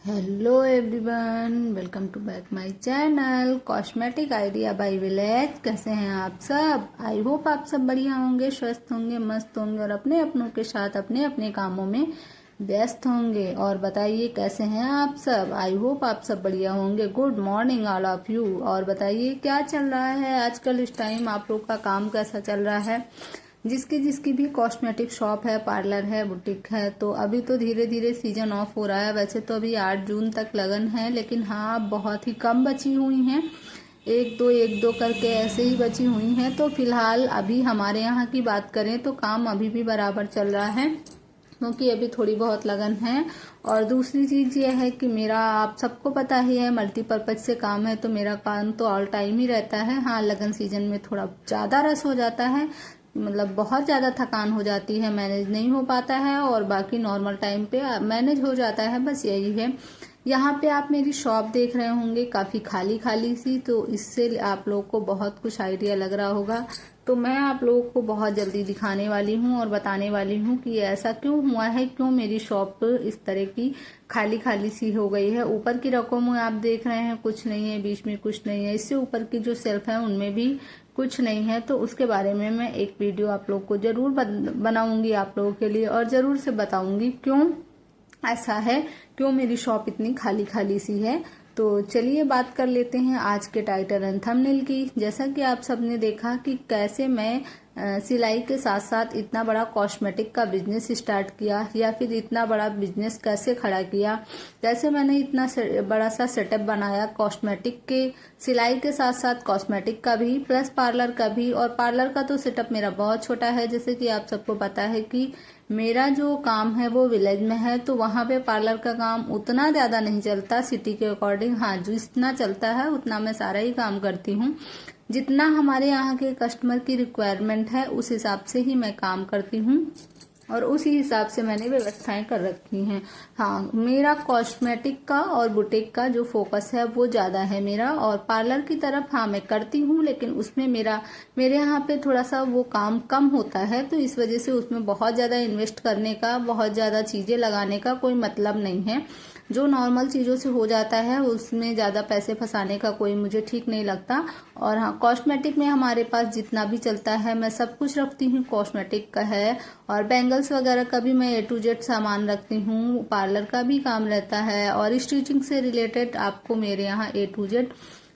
Hello everyone, welcome to back my channel cosmetic idea by village. कैसे हैं आप सब? आई होप आप सब बढ़िया होंगे, स्वस्थ होंगे, मस्त होंगे और अपने अपनों के साथ अपने अपने कामों में व्यस्त होंगे। और बताइए कैसे हैं आप सब? आई होप आप सब बढ़िया होंगे। Good morning all of you. और बताइए क्या चल रहा है आजकल, इस टाइम आप लोग का काम कैसा चल रहा है? जिसकी जिसकी भी कॉस्मेटिक शॉप है, पार्लर है, बुटीक है, तो अभी तो धीरे धीरे सीजन ऑफ हो रहा है। वैसे तो अभी 8 जून तक लगन है, लेकिन हाँ बहुत ही कम बची हुई हैं, एक दो करके ऐसे ही बची हुई हैं। तो फिलहाल अभी हमारे यहाँ की बात करें तो काम अभी भी बराबर चल रहा है, क्योंकि अभी थोड़ी बहुत लगन है। और दूसरी चीज ये है कि मेरा, आप सबको पता ही है, मल्टीपर्पज से काम है, तो मेरा काम तो ऑल टाइम ही रहता है। हाँ, लगन सीजन में थोड़ा ज्यादा रस हो जाता है, मतलब बहुत ज्यादा थकान हो जाती है, मैनेज नहीं हो पाता है। और बाकी नॉर्मल टाइम पे मैनेज हो जाता है, बस यही है। यहाँ पे आप मेरी शॉप देख रहे होंगे काफी खाली खाली सी, तो इससे आप लोग को बहुत कुछ आइडिया लग रहा होगा। तो मैं आप लोगों को बहुत जल्दी दिखाने वाली हूँ और बताने वाली हूँ कि ऐसा क्यों हुआ है, क्यों मेरी शॉप इस तरह की खाली खाली सी हो गई है। ऊपर की रकम आप देख रहे हैं, कुछ नहीं है, बीच में कुछ नहीं है, इससे ऊपर की जो सेल्फ है उनमें भी कुछ नहीं है। तो उसके बारे में मैं एक वीडियो आप लोग को जरूर बनाऊंगी आप लोगों के लिए, और जरूर से बताऊंगी क्यों ऐसा है, क्यों मेरी शॉप इतनी खाली खाली सी है। तो चलिए बात कर लेते हैं आज के टाइटल एंड थंबनेल की। जैसा कि आप सबने देखा कि कैसे मैं सिलाई के साथ साथ इतना बड़ा कॉस्मेटिक का बिजनेस स्टार्ट किया, या फिर इतना बड़ा बिजनेस कैसे खड़ा किया। जैसे मैंने इतना बड़ा सा सेटअप बनाया कॉस्मेटिक के, सिलाई के साथ साथ कॉस्मेटिक का भी, प्लस पार्लर का भी। और पार्लर का तो सेटअप मेरा बहुत छोटा है, जैसे कि आप सबको पता है कि मेरा जो काम है वो विलेज में है, तो वहां पे पार्लर का काम उतना ज्यादा नहीं चलता सिटी के अकॉर्डिंग। हाँ, जो इतना चलता है उतना मैं सारा ही काम करती हूँ, जितना हमारे यहाँ के कस्टमर की रिक्वायरमेंट है उस हिसाब से ही मैं काम करती हूँ, और उसी हिसाब से मैंने व्यवस्थाएं कर रखी हैं। हाँ, मेरा कॉस्मेटिक का और बुटीक का जो फोकस है वो ज्यादा है मेरा। और पार्लर की तरफ हाँ मैं करती हूँ, लेकिन उसमें मेरे यहाँ पे थोड़ा सा वो काम कम होता है, तो इस वजह से उसमें बहुत ज्यादा इन्वेस्ट करने का, बहुत ज्यादा चीजें लगाने का कोई मतलब नहीं है। जो नॉर्मल चीजों से हो जाता है उसमें ज्यादा पैसे फंसाने का कोई मुझे ठीक नहीं लगता। और हाँ, कॉस्मेटिक में हमारे पास जितना भी चलता है मैं सब कुछ रखती हूँ, कॉस्मेटिक का है, और बैंगल्स वगैरह का भी मैं A to Z सामान रखती हूँ। पार्लर का भी काम रहता है, और स्टिचिंग से रिलेटेड आपको मेरे यहाँ A to Z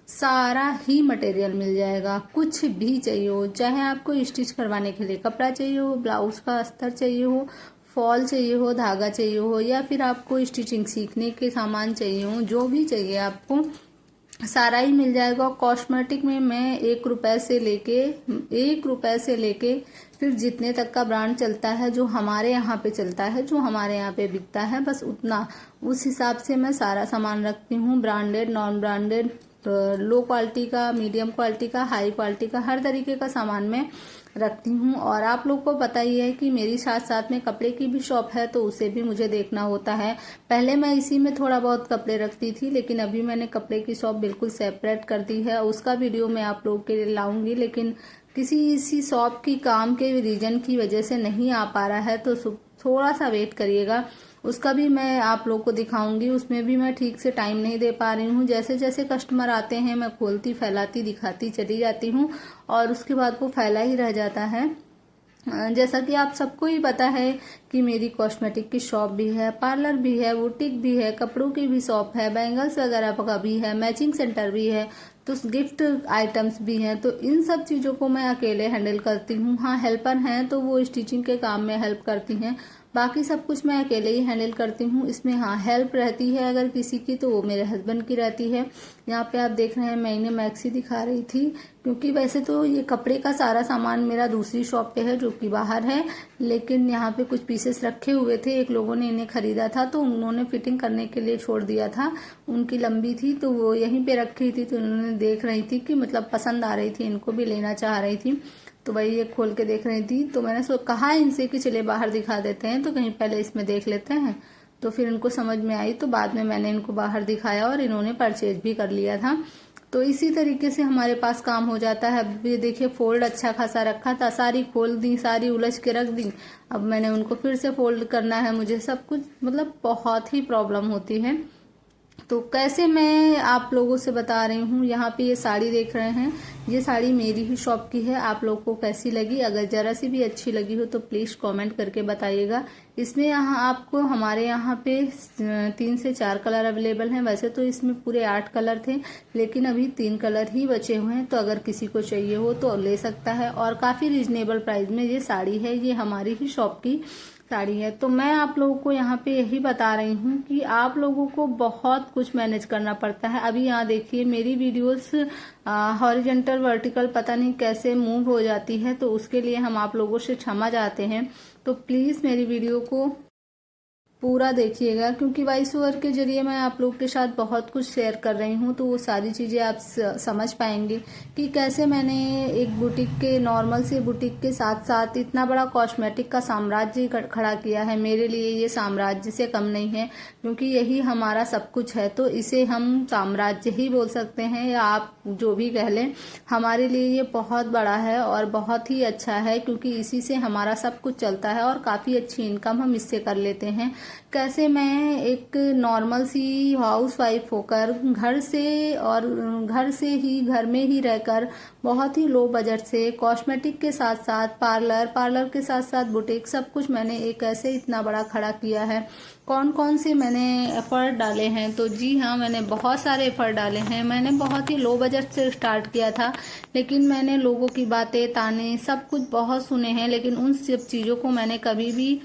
सारा ही मटेरियल मिल जाएगा। कुछ भी चाहिए हो, चाहे आपको स्टिच करवाने के लिए कपड़ा चाहिए हो, ब्लाउज का अस्तर चाहिए हो, फॉल चाहिए हो, धागा चाहिए हो, या फिर आपको स्टिचिंग सीखने के सामान चाहिए हो, जो भी चाहिए आपको सारा ही मिल जाएगा। कॉस्मेटिक में मैं 1 रुपए से लेके फिर जितने तक का ब्रांड चलता है, जो हमारे यहाँ पे चलता है, जो हमारे यहाँ पे बिकता है, बस उतना, उस हिसाब से मैं सारा सामान रखती हूँ। Branded, non branded, low quality का, मीडियम क्वालिटी का, हाई क्वालिटी का, हर तरीके का सामान मैं रखती हूँ। और आप लोग को पता ही है कि मेरी साथ साथ में कपड़े की भी शॉप है, तो उसे भी मुझे देखना होता है। पहले मैं इसी में थोड़ा बहुत कपड़े रखती थी, लेकिन अभी मैंने कपड़े की शॉप बिल्कुल सेपरेट कर दी है। उसका वीडियो मैं आप लोगों के लिए लाऊंगी, लेकिन किसी इसी शॉप की काम के रीजन की वजह से नहीं आ पा रहा है, तो थोड़ा सा वेट करिएगा। उसका भी मैं आप लोग को दिखाऊंगी, उसमें भी मैं ठीक से टाइम नहीं दे पा रही हूँ। जैसे जैसे कस्टमर आते हैं मैं खोलती, फैलाती, दिखाती चली जाती हूँ, और उसके बाद वो फैला ही रह जाता है। जैसा कि आप सबको ही पता है कि मेरी कॉस्मेटिक की शॉप भी है, पार्लर भी है, बुटीक भी है, कपड़ों की भी शॉप है, बैंगल्स वगैरह का भी है, मैचिंग सेंटर भी है, तो गिफ्ट आइटम्स भी हैं। तो इन सब चीजों को मैं अकेले हैंडल करती हूँ। हाँ, हेल्पर हैं तो वो स्टिचिंग के काम में हेल्प करती हैं, बाकी सब कुछ मैं अकेले ही हैंडल करती हूँ। इसमें हाँ हेल्प रहती है अगर किसी की, तो वो मेरे हस्बैंड की रहती है। यहाँ पे आप देख रहे हैं मैं इन्हें मैक्सी दिखा रही थी, क्योंकि वैसे तो ये कपड़े का सारा सामान मेरा दूसरी शॉप पे है जो कि बाहर है, लेकिन यहाँ पे कुछ पीसेस रखे हुए थे, एक लोगों ने इन्हें खरीदा था तो उन्होंने फिटिंग करने के लिए छोड़ दिया था। उनकी लंबी थी तो वो यहीं पे रखी थी, तो उन्होंने देख रही थी कि मतलब पसंद आ रही थी, इनको भी लेना चाह रही थी, तो वही ये खोल के देख रही थी। तो मैंने कहा इनसे कि चले बाहर दिखा देते हैं, तो कहीं पहले इसमें देख लेते हैं। तो फिर इनको समझ में आई, तो बाद में मैंने इनको बाहर दिखाया और इन्होंने परचेज भी कर लिया था। तो इसी तरीके से हमारे पास काम हो जाता है। अब ये देखिए फोल्ड अच्छा खासा रखा था, सारी खोल दी, सारी उलझ के रख दी, अब मैंने उनको फिर से फोल्ड करना है, मुझे सब कुछ मतलब बहुत ही प्रॉब्लम होती है। तो कैसे मैं आप लोगों से बता रही हूँ। यहाँ पे ये साड़ी देख रहे हैं, ये साड़ी मेरी ही शॉप की है। आप लोग को कैसी लगी? अगर जरा सी भी अच्छी लगी हो तो प्लीज़ कमेंट करके बताइएगा। इसमें यहाँ आपको हमारे यहाँ पे 3 से 4 कलर अवेलेबल हैं। वैसे तो इसमें पूरे 8 कलर थे, लेकिन अभी 3 कलर ही बचे हुए हैं। तो अगर किसी को चाहिए हो तो ले सकता है। और काफ़ी रिजनेबल प्राइस में ये साड़ी है, ये हमारी ही शॉप की साड़ी है। तो मैं आप लोगों को यहाँ पे यही बता रही हूँ कि आप लोगों को बहुत कुछ मैनेज करना पड़ता है। अभी यहाँ देखिए मेरी वीडियोस हॉरिजॉन्टल वर्टिकल पता नहीं कैसे मूव हो जाती है, तो उसके लिए हम आप लोगों से क्षमा चाहते हैं। तो प्लीज़ मेरी वीडियो को पूरा देखिएगा, क्योंकि वॉइस ओवर के जरिए मैं आप लोग के साथ बहुत कुछ शेयर कर रही हूँ, तो वो सारी चीज़ें आप समझ पाएंगे कि कैसे मैंने एक बुटीक के, नॉर्मल से बुटीक के साथ साथ इतना बड़ा कॉस्मेटिक का साम्राज्य खड़ा किया है। मेरे लिए ये साम्राज्य से कम नहीं है, क्योंकि यही हमारा सब कुछ है। तो इसे हम साम्राज्य ही बोल सकते हैं, या आप जो भी कह लें। हमारे लिए ये बहुत बड़ा है और बहुत ही अच्छा है, क्योंकि इसी से हमारा सब कुछ चलता है और काफ़ी अच्छी इनकम हम इससे कर लेते हैं। कैसे मैं एक नॉर्मल सी हाउस वाइफ होकर घर में ही रहकर बहुत ही लो बजट से कॉस्मेटिक के साथ साथ पार्लर के साथ साथ बुटीक, सब कुछ मैंने एक ऐसे इतना बड़ा खड़ा किया है। कौन कौन से मैंने एफर्ट डाले हैं? तो जी हाँ, मैंने बहुत सारे एफर्ट डाले हैं। मैंने बहुत ही लो बजट से स्टार्ट किया था, लेकिन मैंने लोगों की बातें, ताने, सब कुछ बहुत सुने हैं, लेकिन उन सब चीज़ों को मैंने कभी भी,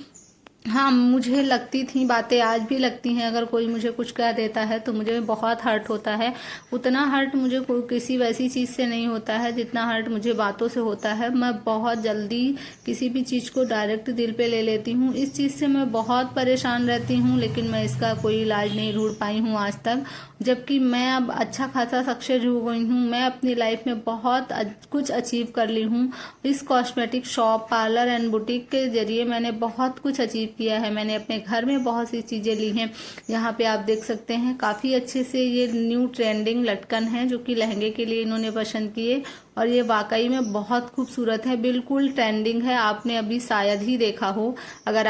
हाँ मुझे लगती थी बातें, आज भी लगती हैं। अगर कोई मुझे कुछ कह देता है तो मुझे बहुत हर्ट होता है। उतना हर्ट मुझे कोई किसी वैसी चीज़ से नहीं होता है जितना हर्ट मुझे बातों से होता है। मैं बहुत जल्दी किसी भी चीज़ को डायरेक्ट दिल पे ले लेती हूँ। इस चीज़ से मैं बहुत परेशान रहती हूँ, लेकिन मैं इसका कोई इलाज नहीं ढूंढ पाई हूँ आज तक। जबकि मैं अब अच्छा खासा सक्सेस हो गई हूँ। मैं अपनी लाइफ में बहुत कुछ अचीव कर ली हूँ। इस cosmetic shop, parlour and boutique के जरिए मैंने बहुत कुछ अचीव किया है। मैंने अपने घर में बहुत सी चीज़ें ली हैं। यहाँ पे आप देख सकते हैं काफ़ी अच्छे से ये न्यू ट्रेंडिंग लटकन है, जो कि लहंगे के लिए इन्होंने पसंद किए, और ये वाकई में बहुत खूबसूरत है, बिल्कुल ट्रेंडिंग है। आपने अभी शायद ही देखा हो। अगर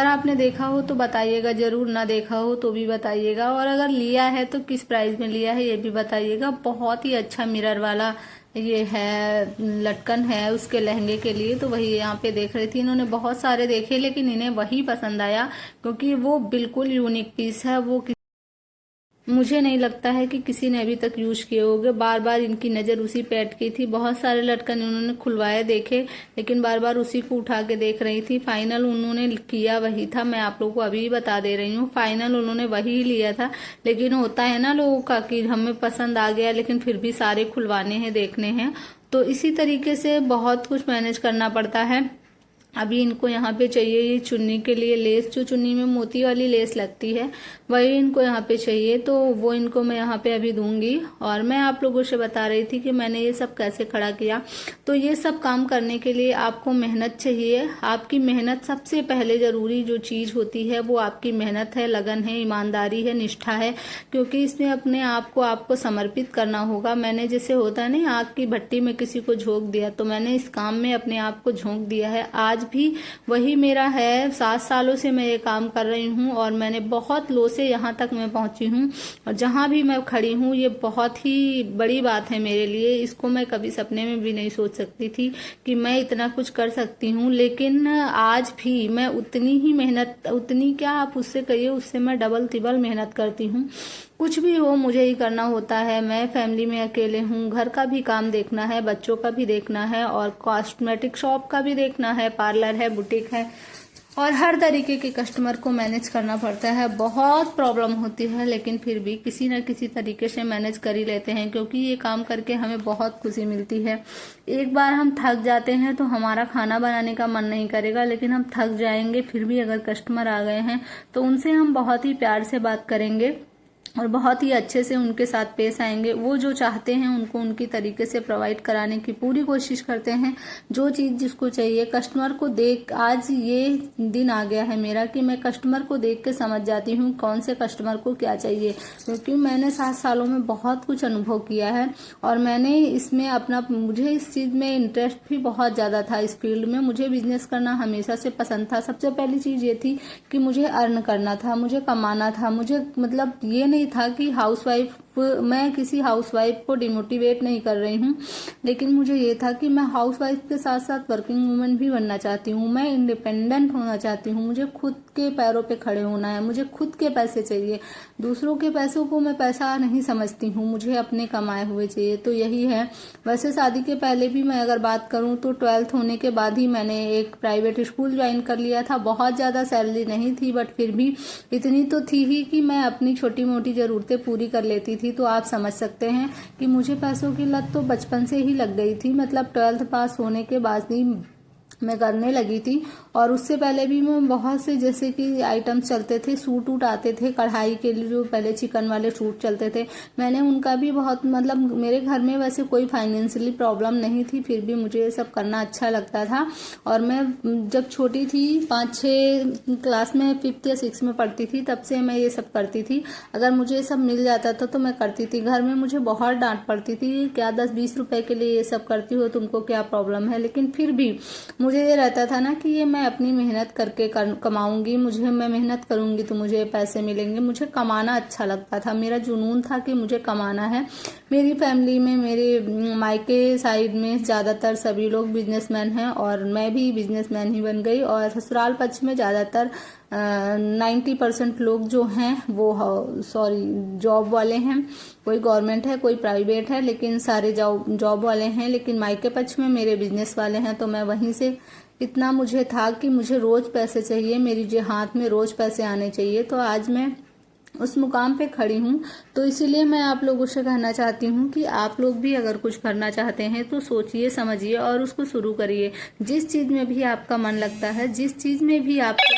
आपने देखा हो तो बताइएगा जरूर, ना देखा हो तो भी बताइएगा। और अगर लिया है तो किस प्राइस में लिया है ये भी बताइएगा। बहुत ही अच्छा मिरर वाला ये है, लटकन है उसके लहंगे के लिए। तो वही यहाँ पे देख रही थी। इन्होंने बहुत सारे देखे, लेकिन इन्हें वही पसंद आया, क्योंकि वो बिल्कुल यूनिक पीस है। वो मुझे नहीं लगता है कि किसी ने अभी तक यूज किए होंगे। बार बार इनकी नज़र उसी पे अटकी थी। बहुत सारे लटकन उन्होंने खुलवाए, देखे, लेकिन बार बार उसी को उठा के देख रही थी। फाइनल उन्होंने किया वही था। मैं आप लोगों को अभी बता दे रही हूँ, फाइनल उन्होंने वही लिया था। लेकिन होता है ना लोगों का कि हमें पसंद आ गया, लेकिन फिर भी सारे खुलवाने हैं, देखने हैं। तो इसी तरीके से बहुत कुछ मैनेज करना पड़ता है। अभी इनको यहाँ पे चाहिए ये चुन्नी के लिए लेस, जो चुन्नी में मोती वाली लेस लगती है, वही इनको यहाँ पे चाहिए। तो वो इनको मैं यहाँ पे अभी दूंगी। और मैं आप लोगों से बता रही थी कि मैंने ये सब कैसे खड़ा किया। तो ये सब काम करने के लिए आपको मेहनत चाहिए। आपकी मेहनत सबसे पहले जरूरी जो चीज़ होती है वो आपकी मेहनत है, लगन है, ईमानदारी है, निष्ठा है, क्योंकि इसमें अपने आप को आपको समर्पित करना होगा। मैंने जैसे होता है ना, आग की भट्टी में किसी को झोंक दिया, तो मैंने इस काम में अपने आप को झोंक दिया है। आज भी वही मेरा है। 7 सालों से मैं ये काम कर रही हूँ, और मैंने बहुत लो से यहाँ तक मैं पहुंची हूँ। और जहाँ भी मैं खड़ी हूँ, ये बहुत ही बड़ी बात है मेरे लिए। इसको मैं कभी सपने में भी नहीं सोच सकती थी कि मैं इतना कुछ कर सकती हूँ। लेकिन आज भी मैं उतनी ही मेहनत, उतनी क्या आप उससे कहिए, उससे मैं डबल तिबल मेहनत करती हूँ। कुछ भी हो मुझे ही करना होता है। मैं फैमिली में अकेले हूँ, घर का भी काम देखना है, बच्चों का भी देखना है, और कॉस्मेटिक शॉप का भी देखना है, पार्लर है, बुटीक है, और हर तरीके के कस्टमर को मैनेज करना पड़ता है। बहुत प्रॉब्लम होती है, लेकिन फिर भी किसी न किसी तरीके से मैनेज कर ही लेते हैं, क्योंकि ये काम करके हमें बहुत खुशी मिलती है। एक बार हम थक जाते हैं तो हमारा खाना बनाने का मन नहीं करेगा, लेकिन हम थक जाएंगे, फिर भी अगर कस्टमर आ गए हैं तो उनसे हम बहुत ही प्यार से बात करेंगे, और बहुत ही अच्छे से उनके साथ पेश आएंगे। वो जो चाहते हैं उनको उनकी तरीके से प्रोवाइड कराने की पूरी कोशिश करते हैं, जो चीज़ जिसको चाहिए। कस्टमर को देख, आज ये दिन आ गया है मेरा कि मैं कस्टमर को देख के समझ जाती हूँ कौन से कस्टमर को क्या चाहिए, क्योंकि मैंने 7 सालों में बहुत कुछ अनुभव किया है और मैंने इसमें अपना, मुझे इस चीज़ में इंटरेस्ट भी बहुत ज़्यादा था। इस फील्ड में मुझे बिजनेस करना हमेशा से पसंद था। सबसे पहली चीज़ ये थी कि मुझे अर्न करना था, मुझे कमाना था। मुझे मतलब ये नहीं था कि हाउसवाइफ, मैं किसी हाउसवाइफ को डिमोटिवेट नहीं कर रही हूँ, लेकिन मुझे ये था कि मैं हाउसवाइफ के साथ साथ वर्किंग वूमेन भी बनना चाहती हूँ। मैं इंडिपेंडेंट होना चाहती हूँ, मुझे खुद के पैरों पे खड़े होना है, मुझे खुद के पैसे चाहिए। दूसरों के पैसों को मैं पैसा नहीं समझती हूँ, मुझे अपने कमाए हुए चाहिए। तो यही है। वैसे शादी के पहले भी मैं अगर बात करूँ तो 12th होने के बाद ही मैंने एक प्राइवेट स्कूल ज्वाइन कर लिया था। बहुत ज़्यादा सैलरी नहीं थी, बट फिर भी इतनी तो थी ही कि मैं अपनी छोटी मोटी ज़रूरतें पूरी कर लेती थी। तो आप समझ सकते हैं कि मुझे पैसों की लत तो बचपन से ही लग गई थी। मतलब 12th पास होने के बाद ही मैं करने लगी थी। और उससे पहले भी मैं बहुत से, जैसे कि आइटम्स चलते थे, सूट वूट आते थे कढ़ाई के लिए, जो पहले चिकन वाले सूट चलते थे, मैंने उनका भी बहुत, मतलब मेरे घर में वैसे कोई फाइनेंशियली प्रॉब्लम नहीं थी, फिर भी मुझे ये सब करना अच्छा लगता था। और मैं जब छोटी थी, 5-6 क्लास में, 5th या 6th में पढ़ती थी, तब से मैं ये सब करती थी। अगर मुझे ये सब मिल जाता था तो मैं करती थी। घर में मुझे बहुत डांट पड़ती थी, क्या 10-20 रुपए के लिए ये सब करती हो, तुमको क्या प्रॉब्लम है। लेकिन फिर भी मुझे ये रहता था ना कि ये मैं अपनी मेहनत करके कमाऊंगी, मैं मेहनत करूंगी तो मुझे पैसे मिलेंगे। मुझे कमाना अच्छा लगता था, मेरा जुनून था कि मुझे कमाना है। मेरी फैमिली में, मेरे मायके साइड में ज़्यादातर सभी लोग बिजनेसमैन हैं और मैं भी बिजनेसमैन ही बन गई। और ससुराल पक्ष में ज़्यादातर 90% लोग जो हैं वो जॉब वाले हैं। कोई गवर्नमेंट है, कोई प्राइवेट है, लेकिन सारे जॉब वाले हैं। लेकिन मायके पक्ष में मेरे बिजनेस वाले हैं। तो मैं वहीं से, इतना मुझे था कि मुझे रोज पैसे चाहिए, मेरी जो हाथ में रोज पैसे आने चाहिए। तो आज मैं उस मुकाम पे खड़ी हूँ। तो इसीलिए मैं आप लोगों से कहना चाहती हूँ कि आप लोग भी अगर कुछ करना चाहते हैं तो सोचिए समझिए और उसको शुरू करिए। जिस चीज में भी आपका मन लगता है, जिस चीज में भी आपको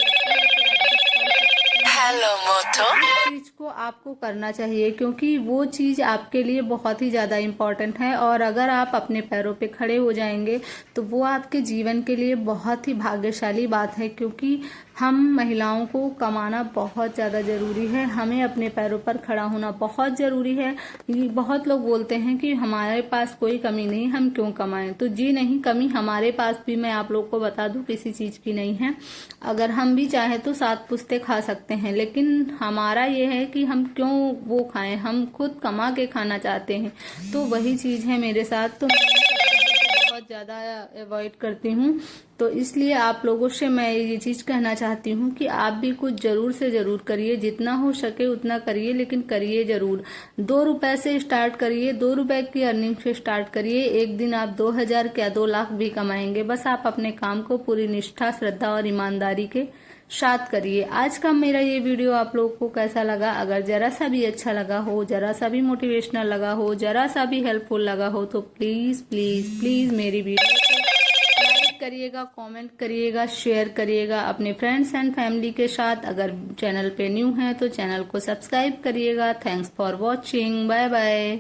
चीज को आपको करना चाहिए, क्योंकि वो चीज आपके लिए बहुत ही ज्यादा इम्पोर्टेंट है। और अगर आप अपने पैरों पे खड़े हो जाएंगे तो वो आपके जीवन के लिए बहुत ही भाग्यशाली बात है। क्योंकि हम महिलाओं को कमाना बहुत ज़्यादा ज़रूरी है, हमें अपने पैरों पर खड़ा होना बहुत ज़रूरी है। बहुत लोग बोलते हैं कि हमारे पास कोई कमी नहीं, हम क्यों कमाएं। तो जी नहीं, कमी हमारे पास भी, मैं आप लोग को बता दूं, किसी चीज़ की नहीं है। अगर हम भी चाहें तो 7 पुश्ते खा सकते हैं, लेकिन हमारा ये है कि हम क्यों वो खाएं, हम खुद कमा के खाना चाहते हैं। तो वही चीज़ है मेरे साथ। तो बहुत ज़्यादा अवॉइड करती हूँ। तो इसलिए आप लोगों से मैं ये चीज़ कहना चाहती हूँ कि आप भी कुछ जरूर से जरूर करिए, जितना हो सके उतना करिए, लेकिन करिए जरूर। 2 रुपए से स्टार्ट करिए, 2 रुपए की अर्निंग से स्टार्ट करिए। एक दिन आप 2000 क्या 2 लाख भी कमाएंगे। बस आप अपने काम को पूरी निष्ठा, श्रद्धा और ईमानदारी के साथ करिए। आज का मेरा ये वीडियो आप लोगों को कैसा लगा? अगर जरा सा भी अच्छा लगा हो, जरा सा भी मोटिवेशनल लगा हो, जरा सा भी हेल्पफुल लगा हो, तो प्लीज प्लीज प्लीज मेरी वीडियो को लाइक करिएगा, कमेंट करिएगा, शेयर करिएगा अपने फ्रेंड्स एंड फैमिली के साथ। अगर चैनल पे न्यू है तो चैनल को सब्सक्राइब करिएगा। Thanks for watching, bye bye.